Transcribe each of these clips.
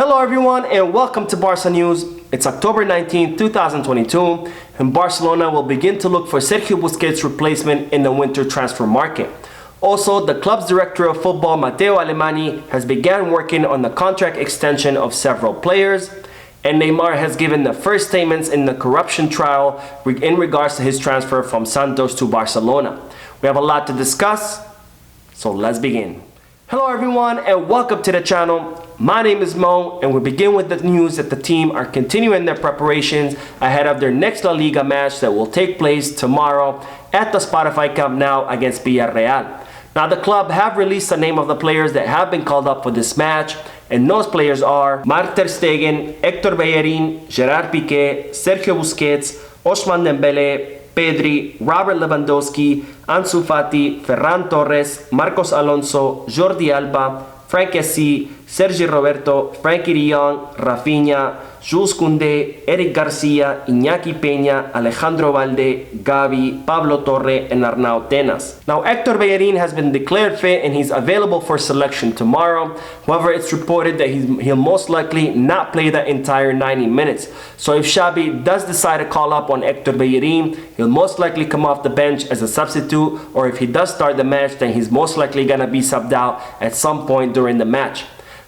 Hello everyone and welcome to Barca News. It's October 19, 2022 and Barcelona will begin to look for Sergio Busquets' replacement in the winter transfer market. Also, the club's director of football, Mateo Alemany, has begun working on the contract extension of several players, and Neymar has given the first statements in the corruption trial in regards to his transfer from Santos to Barcelona. We have a lot to discuss, so let's begin. Hello everyone and welcome to the channel. My name is Mo and we begin with the news that the team are continuing their preparations ahead of their next La Liga match that will take place tomorrow at the Spotify Camp Nou against Villarreal. Now the club have released the name of the players that have been called up for this match, and those players are Marc ter Stegen, Héctor Bellerín, Gerard Piqué, Sergio Busquets, Ousmane Dembélé, Pedri, Robert Lewandowski, Ansu Fati, Ferran Torres, Marcos Alonso, Jordi Alba, Frank Kessie, Sergi Roberto, Frankie de Jong, Rafinha, Jules Koundé, Eric Garcia, Iñaki Peña, Alejandro Balde, Gavi, Pablo Torre, and Arnau Tenas. Now, Héctor Bellerín has been declared fit and he's available for selection tomorrow. However, it's reported that he'll most likely not play the entire 90 minutes. So if Xavi does decide to call up on Héctor Bellerín, he'll most likely come off the bench as a substitute, or if he does start the match, then he's most likely gonna be subbed out at some point during the match.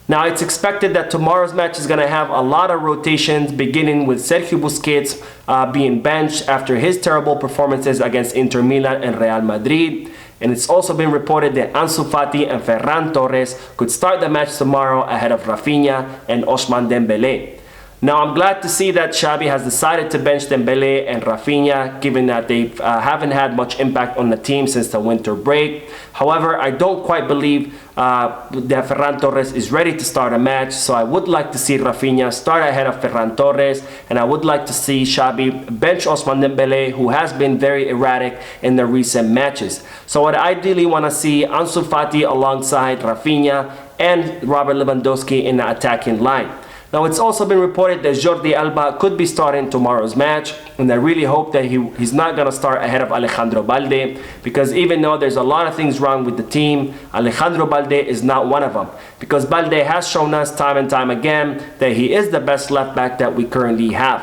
Now, it's expected that tomorrow's match is going to have a lot of rotations, beginning with Sergio Busquets being benched after his terrible performances against Inter Milan and Real Madrid. And it's also been reported that Ansu Fati and Ferran Torres could start the match tomorrow ahead of Rafinha and Ousmane Dembélé. Now, I'm glad to see that Xavi has decided to bench Dembélé and Rafinha, given that they haven't had much impact on the team since the winter break. However, I don't quite believe that Ferran Torres is ready to start a match, so I would like to see Rafinha start ahead of Ferran Torres, and I would like to see Xavi bench Ousmane Dembélé, who has been very erratic in the recent matches. So I'd ideally want to see Ansu Fati alongside Rafinha and Robert Lewandowski in the attacking line. Now, it's also been reported that Jordi Alba could be starting tomorrow's match, and I really hope that he's not going to start ahead of Alejandro Balde, because even though there's a lot of things wrong with the team, Alejandro Balde is not one of them, because Balde has shown us time and time again that he is the best left back that we currently have.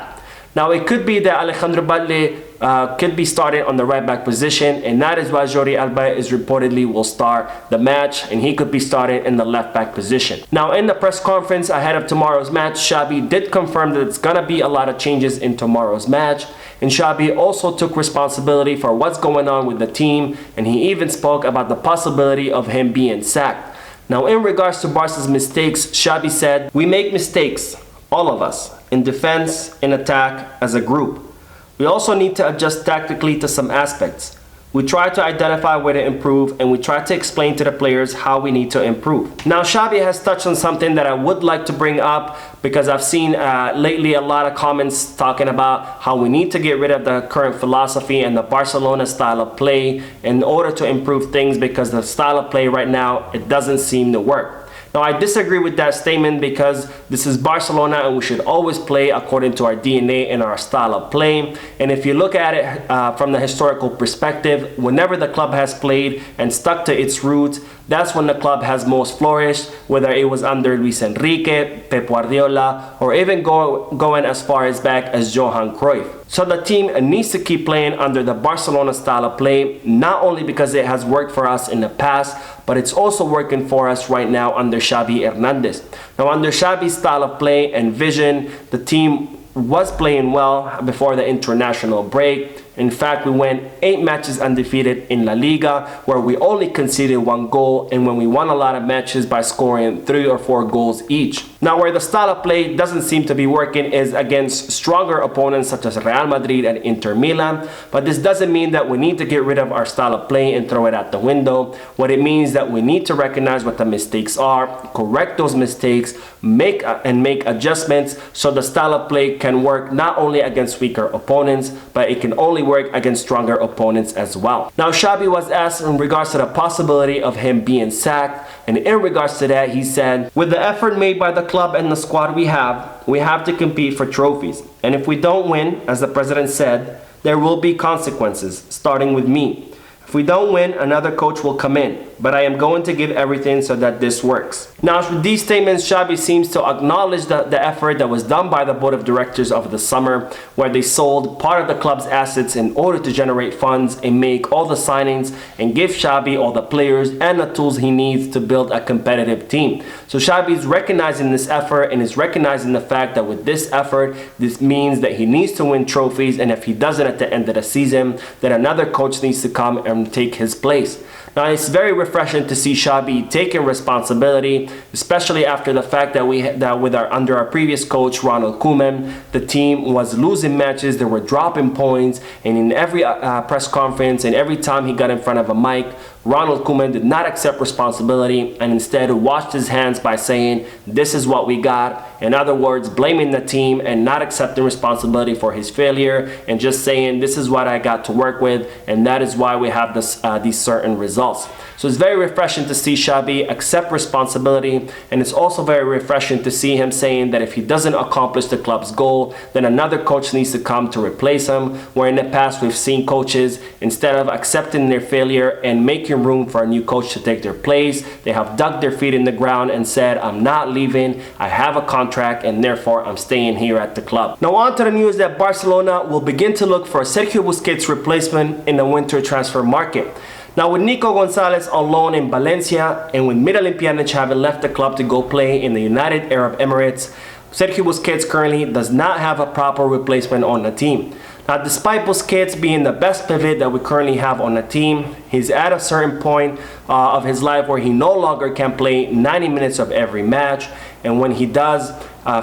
Now, it could be that Alejandro Balde could be starting on the right back position, and that is why Jordi Alba is reportedly will start the match, and he could be starting in the left back position. Now, in the press conference ahead of tomorrow's match, Xavi did confirm that it's gonna be a lot of changes in tomorrow's match, and Xavi also took responsibility for what's going on with the team, and he even spoke about the possibility of him being sacked. Now, in regards to Barca's mistakes, Xavi said, "We make mistakes, all of us, in defense, in attack, as a group. We also need to adjust tactically to some aspects. We try to identify where to improve, and we try to explain to the players how we need to improve." Now, Xavi has touched on something that I would like to bring up, because I've seen lately a lot of comments talking about how we need to get rid of the current philosophy and the Barcelona style of play in order to improve things, because the style of play right now, it doesn't seem to work. Now, I disagree with that statement, because this is Barcelona and we should always play according to our DNA and our style of play. And if you look at it from the historical perspective, whenever the club has played and stuck to its roots, that's when the club has most flourished, whether it was under Luis Enrique, Pep Guardiola, or even going as far as back as Johan Cruyff. So the team needs to keep playing under the Barcelona style of play, not only because it has worked for us in the past, but it's also working for us right now under Xavi Hernandez. Now, under Xavi's style of play and vision, the team was playing well before the international break. In fact, we went 8 matches undefeated in La Liga, where we only conceded 1 goal, and when we won a lot of matches by scoring 3 or 4 goals each. Now, where the style of play doesn't seem to be working is against stronger opponents such as Real Madrid and Inter Milan, but this doesn't mean that we need to get rid of our style of play and throw it out the window. What it means is that we need to recognize what the mistakes are, correct those mistakes, make adjustments, so the style of play can work not only against weaker opponents, but it can only work against stronger opponents as well. Now, Xavi was asked in regards to the possibility of him being sacked, and in regards to that, he said, "With the effort made by the club and the squad we have to compete for trophies. And if we don't win, as the president said, there will be consequences, starting with me. If we don't win, another coach will come in, but I am going to give everything so that this works. Now, with these statements, Xavi seems to acknowledge the effort that was done by the board of directors over the summer, where they sold part of the club's assets in order to generate funds and make all the signings and give Xavi all the players and the tools he needs to build a competitive team. So Xavi is recognizing this effort and is recognizing the fact that with this effort, this means that he needs to win trophies, and if he doesn't at the end of the season, then another coach needs to come and take his place. Now, it's very refreshing to see Xavi taking responsibility, especially after the fact that under our previous coach Ronald Koeman, the team was losing matches, they were dropping points, and in every press conference and every time he got in front of a mic, Ronald Koeman did not accept responsibility and instead washed his hands by saying, "This is what we got." In other words, blaming the team and not accepting responsibility for his failure and just saying, "This is what I got to work with, and that is why we have these certain results." So it's very refreshing to see Xavi accept responsibility, and it's also very refreshing to see him saying that if he doesn't accomplish the club's goal, then another coach needs to come to replace him, where in the past we've seen coaches, instead of accepting their failure and making room for a new coach to take their place, they have dug their feet in the ground and said, "I'm not leaving, I have a contract, and therefore I'm staying here at the club." Now on to the news that Barcelona will begin to look for Sergio Busquets' replacement in the winter transfer market. Now, with Nico Gonzalez on loan in Valencia and with Mid-Olympianic having left the club to go play in the United Arab Emirates, Sergio Busquets currently does not have a proper replacement on the team. Now, despite Busquets being the best pivot that we currently have on the team, he's at a certain point of his life where he no longer can play 90 minutes of every match, and when he does,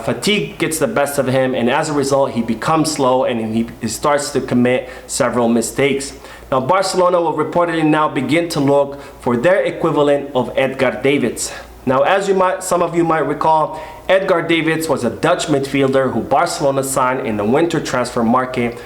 fatigue gets the best of him, and as a result, he becomes slow and he starts to commit several mistakes. Now, Barcelona will reportedly now begin to look for their equivalent of Edgar Davids. Now, as some of you might recall, Edgar Davids was a Dutch midfielder who Barcelona signed in the winter transfer market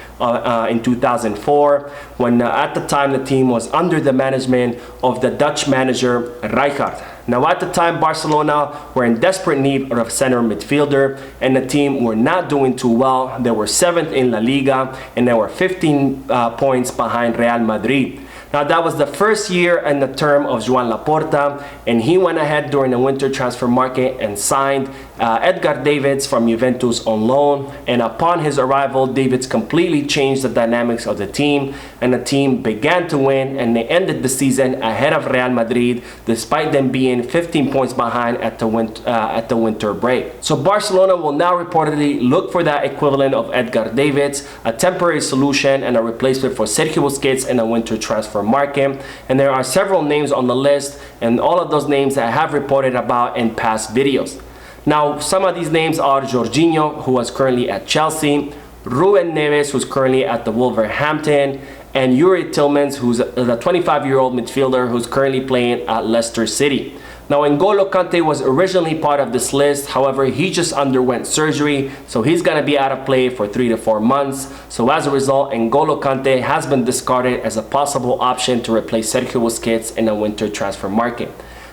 in 2004, when at the time the team was under the management of the Dutch manager Rijkaard. Now, at the time, Barcelona were in desperate need of a center midfielder, and the team were not doing too well. They were 7th in La Liga, and they were 15 points behind Real Madrid. Now, that was the first year in the term of Joan Laporta, and he went ahead during the winter transfer market and signed Edgar Davids from Juventus on loan. And upon his arrival, Davids completely changed the dynamics of the team, and the team began to win, and they ended the season ahead of Real Madrid, despite them being 15 points behind at the winter break. So Barcelona will now reportedly look for that equivalent of Edgar Davids, a temporary solution and a replacement for Sergio Busquets in a winter transfer market. And there are several names on the list, and all of those names I have reported about in past videos. Now, some of these names are Jorginho, who is currently at Chelsea, Ruben Neves, who's currently at the Wolverhampton, and Yuri Tillmans, who's a 25-year-old midfielder who's currently playing at Leicester City. Now, N'Golo Kante was originally part of this list. However, he just underwent surgery, so he's going to be out of play for 3 to 4 months. So as a result, N'Golo Kante has been discarded as a possible option to replace Sergio Busquets in the winter transfer market.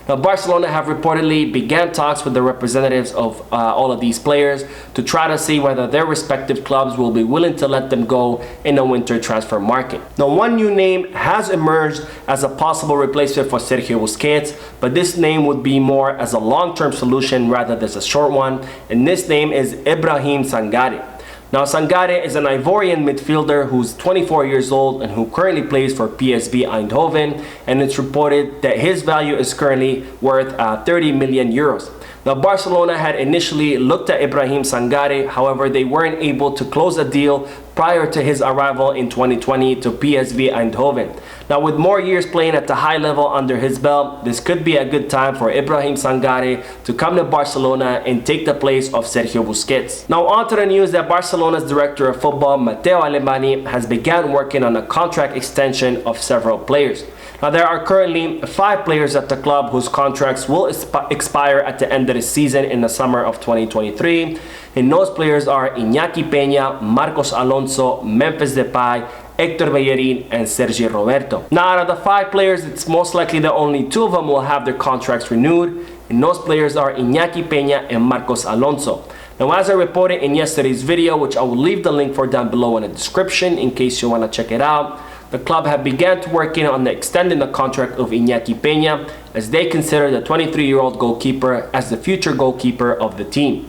Now, Barcelona have reportedly began talks with the representatives of all of these players to try to see whether their respective clubs will be willing to let them go in the winter transfer market. Now, one new name has emerged as a possible replacement for Sergio Busquets, but this name would be more as a long-term solution rather than a short one, and this name is Ibrahim Sangare. Now, Sangare is an Ivorian midfielder who's 24 years old and who currently plays for PSV Eindhoven, and it's reported that his value is currently worth 30 million euros. Now, Barcelona had initially looked at Ibrahim Sangare, however, they weren't able to close a deal prior to his arrival in 2020 to PSV Eindhoven. Now, with more years playing at the high level under his belt, this could be a good time for Ibrahim Sangare to come to Barcelona and take the place of Sergio Busquets. Now, on to the news that Barcelona's director of football, Matteo Alemany, has begun working on a contract extension of several players. Now, there are currently 5 players at the club whose contracts will expire at the end of the season in the summer of 2023. And those players are Iñaki Peña, Marcos Alonso, Memphis Depay, Héctor Bellerin, and Sergi Roberto. Now, out of the 5 players, it's most likely that only 2 of them will have their contracts renewed, and those players are Iñaki Peña and Marcos Alonso. Now, as I reported in yesterday's video, which I will leave the link for down below in the description in case you want to check it out, the club have begun to working on extending the contract of Iñaki Peña, as they consider the 23-year-old goalkeeper as the future goalkeeper of the team.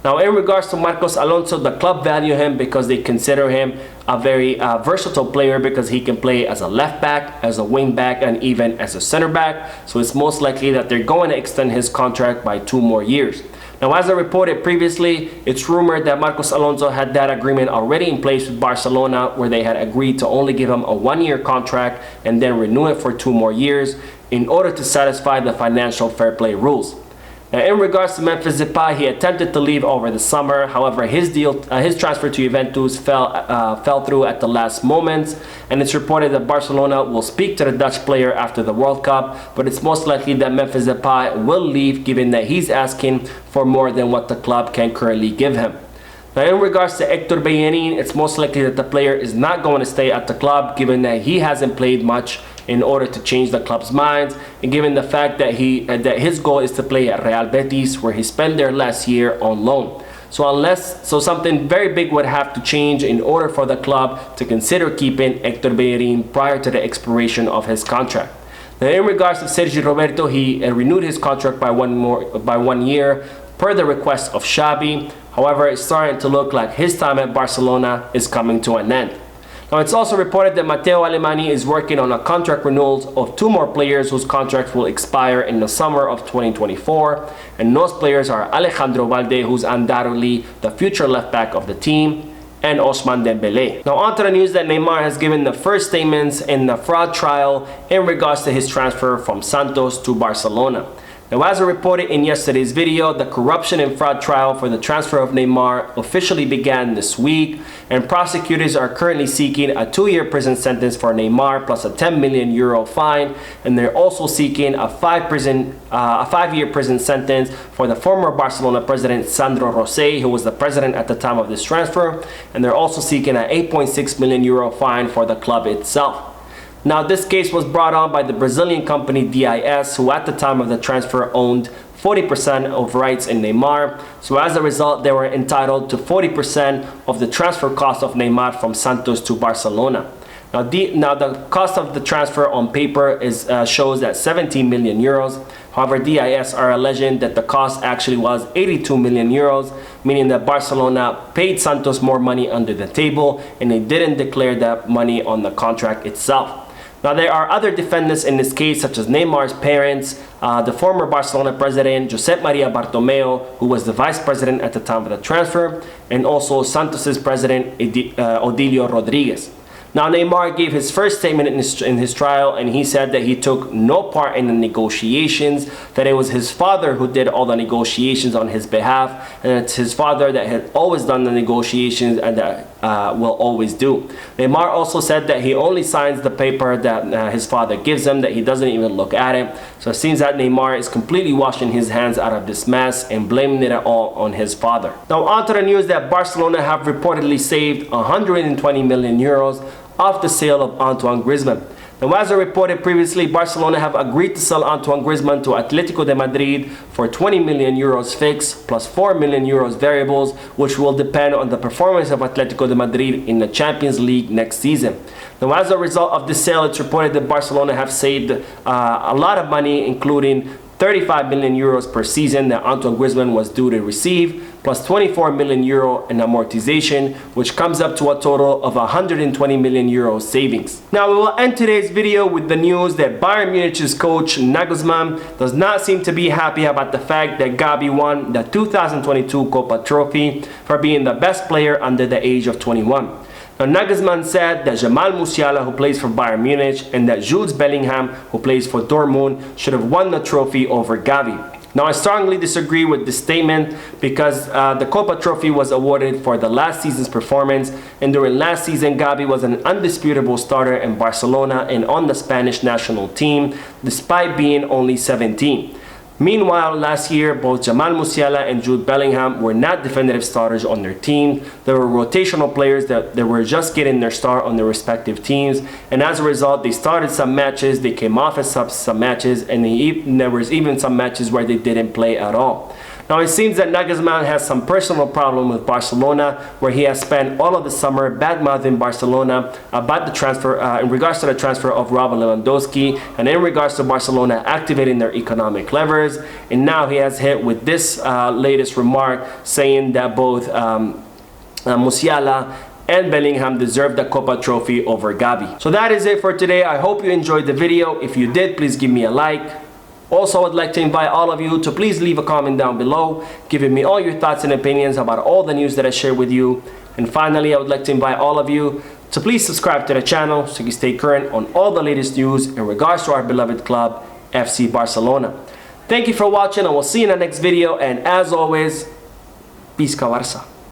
Now, in regards to Marcos Alonso, the club value him because they consider him a very versatile player, because he can play as a left back, as a wing back, and even as a center back. So it's most likely that they're going to extend his contract by 2 more years. Now, as I reported previously, it's rumored that Marcos Alonso had that agreement already in place with Barcelona, where they had agreed to only give him a 1-year contract and then renew it for 2 more years in order to satisfy the financial fair play rules. Now, in regards to Memphis Depay, he attempted to leave over the summer. However, his transfer to Juventus fell through at the last moments, and it's reported that Barcelona will speak to the Dutch player after the World Cup, but it's most likely that Memphis Depay will leave, given that he's asking for more than what the club can currently give him. Now, in regards to Hector Bellerin, it's most likely that the player is not going to stay at the club, given that he hasn't played much in order to change the club's minds, and given the fact that his goal is to play at Real Betis, where he spent their last year on loan. So something very big would have to change in order for the club to consider keeping Hector Bellerin prior to the expiration of his contract. Now, in regards to Sergi Roberto, he renewed his contract by 1 year per the request of Xavi. However, it's starting to look like his time at Barcelona is coming to an end. Now, it's also reported that Matteo Alemany is working on a contract renewals of 2 more players whose contracts will expire in the summer of 2024. And those players are Alejandro Balde, who's undoubtedly the future left back of the team, and Ousmane Dembélé. Now, on to the news that Neymar has given the first statements in the fraud trial in regards to his transfer from Santos to Barcelona. Now, as I reported in yesterday's video, the corruption and fraud trial for the transfer of Neymar officially began this week, and prosecutors are currently seeking a 2-year prison sentence for Neymar plus a 10 million euro fine, and they're also seeking a 5-year prison sentence for the former Barcelona president Sandro Rosell, who was the president at the time of this transfer, and they're also seeking an 8.6 million euro fine for the club itself. Now, this case was brought on by the Brazilian company DIS, who at the time of the transfer owned 40% of rights in Neymar. So as a result, they were entitled to 40% of the transfer cost of Neymar from Santos to Barcelona. Now the cost of the transfer on paper shows at 17 million euros. However, DIS are alleging that the cost actually was 82 million euros, meaning that Barcelona paid Santos more money under the table, and they didn't declare that money on the contract itself. Now, there are other defendants in this case, such as Neymar's parents, the former Barcelona president, Josep Maria Bartomeu, who was the vice president at the time of the transfer, and also Santos's president, Odilio Rodriguez. Now, Neymar gave his first statement in his trial, and he said that he took no part in the negotiations, that it was his father who did all the negotiations on his behalf, and it's his father that had always done the negotiations and that will always do. Neymar also said that he only signs the paper that his father gives him, that he doesn't even look at it. So it seems that Neymar is completely washing his hands out of this mess and blaming it all on his father. Now, on to the news that Barcelona have reportedly saved 120 million euros off the sale of Antoine Griezmann. Now, as I reported previously, Barcelona have agreed to sell Antoine Griezmann to Atletico de Madrid for 20 million euros fixed plus 4 million euros variables, which will depend on the performance of Atletico de Madrid in the Champions League next season. Now, as a result of this sale, it's reported that Barcelona have saved a lot of money, including 35 million euros per season that Antoine Griezmann was due to receive, plus 24 million euro in amortization, which comes up to a total of 120 million euro savings. Now, we will end today's video with the news that Bayern Munich's coach Nagelsmann does not seem to be happy about the fact that Gavi won the 2022 Kopa trophy for being the best player under the age of 21. Now, Nagelsmann said that Jamal Musiala, who plays for Bayern Munich, and that Jude Bellingham, who plays for Dortmund, should have won the trophy over Gavi. Now, I strongly disagree with this statement because the Kopa trophy was awarded for the last season's performance, and during last season, Gavi was an undisputable starter in Barcelona and on the Spanish national team, despite being only 17. Meanwhile, last year, both Jamal Musiala and Jude Bellingham were not definitive starters on their team. They were rotational players that were just getting their start on their respective teams. And as a result, they started some matches, they came off as some matches, and there was even some matches where they didn't play at all. Now it seems that Nagelsmann has some personal problem with Barcelona, where he has spent all of the summer bad-mouthing Barcelona about the transfer, in regards to the transfer of Robert Lewandowski, and in regards to Barcelona activating their economic levers. And now he has hit with this latest remark, saying that both Musiala and Bellingham deserve the Kopa trophy over Gavi. So that is it for today. I hope you enjoyed the video. If you did, please give me a like. Also, I'd like to invite all of you to please leave a comment down below, giving me all your thoughts and opinions about all the news that I share with you. And finally, I would like to invite all of you to please subscribe to the channel so you stay current on all the latest news in regards to our beloved club, FC Barcelona. Thank you for watching, and we'll see you in the next video. And as always, Peace, Barça.